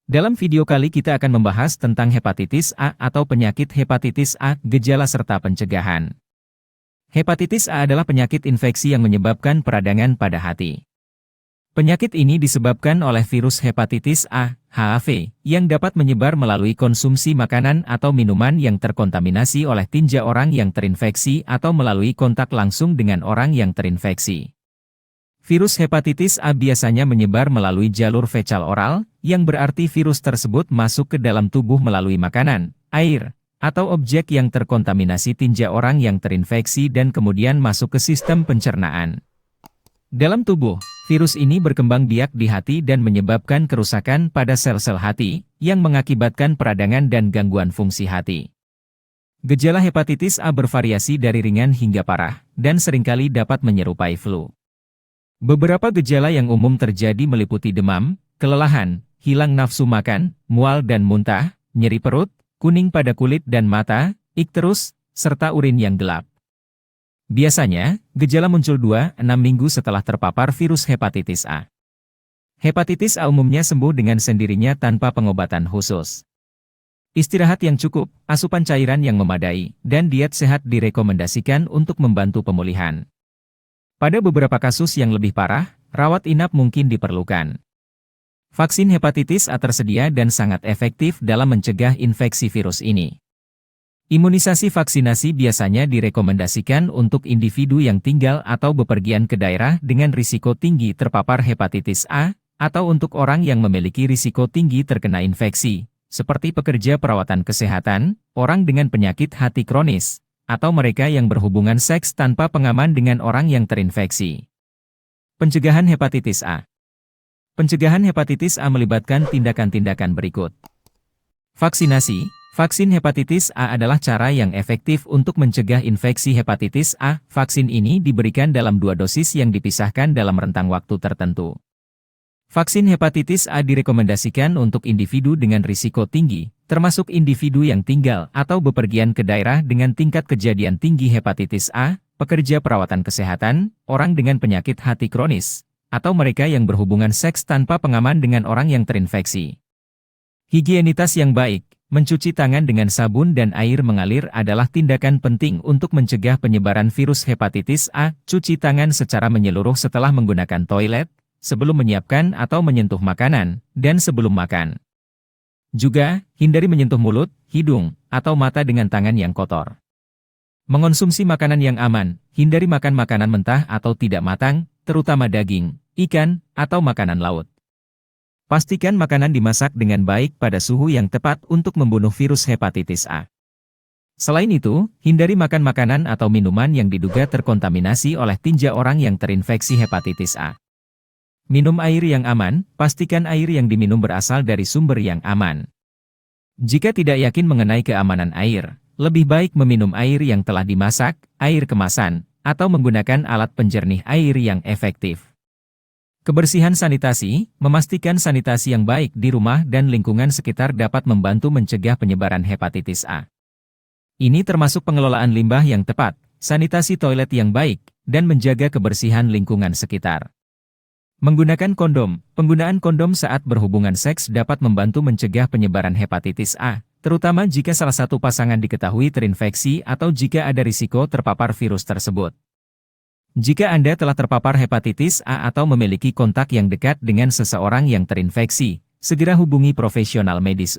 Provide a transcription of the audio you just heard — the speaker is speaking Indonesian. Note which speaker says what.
Speaker 1: Dalam video kali kita akan membahas tentang hepatitis A atau penyakit hepatitis A, gejala serta pencegahan. Hepatitis A adalah penyakit infeksi yang menyebabkan peradangan pada hati. Penyakit ini disebabkan oleh virus hepatitis A, HAV, yang dapat menyebar melalui konsumsi makanan atau minuman yang terkontaminasi oleh tinja orang yang terinfeksi atau melalui kontak langsung dengan orang yang terinfeksi. Virus hepatitis A biasanya menyebar melalui jalur fekal oral, yang berarti virus tersebut masuk ke dalam tubuh melalui makanan, air, atau objek yang terkontaminasi tinja orang yang terinfeksi dan kemudian masuk ke sistem pencernaan. Dalam tubuh, virus ini berkembang biak di hati dan menyebabkan kerusakan pada sel-sel hati, yang mengakibatkan peradangan dan gangguan fungsi hati. Gejala hepatitis A bervariasi dari ringan hingga parah, dan seringkali dapat menyerupai flu. Beberapa gejala yang umum terjadi meliputi demam, kelelahan, hilang nafsu makan, mual dan muntah, nyeri perut, kuning pada kulit dan mata, ikterus, serta urin yang gelap. Biasanya, gejala muncul 2-6 minggu setelah terpapar virus hepatitis A. Hepatitis A umumnya sembuh dengan sendirinya tanpa pengobatan khusus. Istirahat yang cukup, asupan cairan yang memadai, dan diet sehat direkomendasikan untuk membantu pemulihan. Pada beberapa kasus yang lebih parah, rawat inap mungkin diperlukan. Vaksin hepatitis A tersedia dan sangat efektif dalam mencegah infeksi virus ini. Imunisasi vaksinasi biasanya direkomendasikan untuk individu yang tinggal atau bepergian ke daerah dengan risiko tinggi terpapar hepatitis A, atau untuk orang yang memiliki risiko tinggi terkena infeksi, seperti pekerja perawatan kesehatan, orang dengan penyakit hati kronis, atau mereka yang berhubungan seks tanpa pengaman dengan orang yang terinfeksi. Pencegahan hepatitis A. Pencegahan hepatitis A melibatkan tindakan-tindakan berikut. Vaksinasi. Vaksin hepatitis A adalah cara yang efektif untuk mencegah infeksi hepatitis A. Vaksin ini diberikan dalam 2 dosis yang dipisahkan dalam rentang waktu tertentu. Vaksin hepatitis A direkomendasikan untuk individu dengan risiko tinggi, termasuk individu yang tinggal atau bepergian ke daerah dengan tingkat kejadian tinggi hepatitis A, pekerja perawatan kesehatan, orang dengan penyakit hati kronis, atau mereka yang berhubungan seks tanpa pengaman dengan orang yang terinfeksi. Higienitas yang baik, mencuci tangan dengan sabun dan air mengalir adalah tindakan penting untuk mencegah penyebaran virus hepatitis A. Cuci tangan secara menyeluruh setelah menggunakan toilet, sebelum menyiapkan atau menyentuh makanan, dan sebelum makan. Juga, hindari menyentuh mulut, hidung, atau mata dengan tangan yang kotor. Mengonsumsi makanan yang aman, hindari makan makanan mentah atau tidak matang, terutama daging, ikan, atau makanan laut. Pastikan makanan dimasak dengan baik pada suhu yang tepat untuk membunuh virus hepatitis A. Selain itu, hindari makan makanan atau minuman yang diduga terkontaminasi oleh tinja orang yang terinfeksi hepatitis A. Minum air yang aman, pastikan air yang diminum berasal dari sumber yang aman. Jika tidak yakin mengenai keamanan air, lebih baik meminum air yang telah dimasak, air kemasan, atau menggunakan alat penjernih air yang efektif. Kebersihan sanitasi, memastikan sanitasi yang baik di rumah dan lingkungan sekitar dapat membantu mencegah penyebaran hepatitis A. Ini termasuk pengelolaan limbah yang tepat, sanitasi toilet yang baik, dan menjaga kebersihan lingkungan sekitar. Menggunakan kondom. Penggunaan kondom saat berhubungan seks dapat membantu mencegah penyebaran hepatitis A, terutama jika salah satu pasangan diketahui terinfeksi atau jika ada risiko terpapar virus tersebut. Jika Anda telah terpapar hepatitis A atau memiliki kontak yang dekat dengan seseorang yang terinfeksi, segera hubungi profesional medis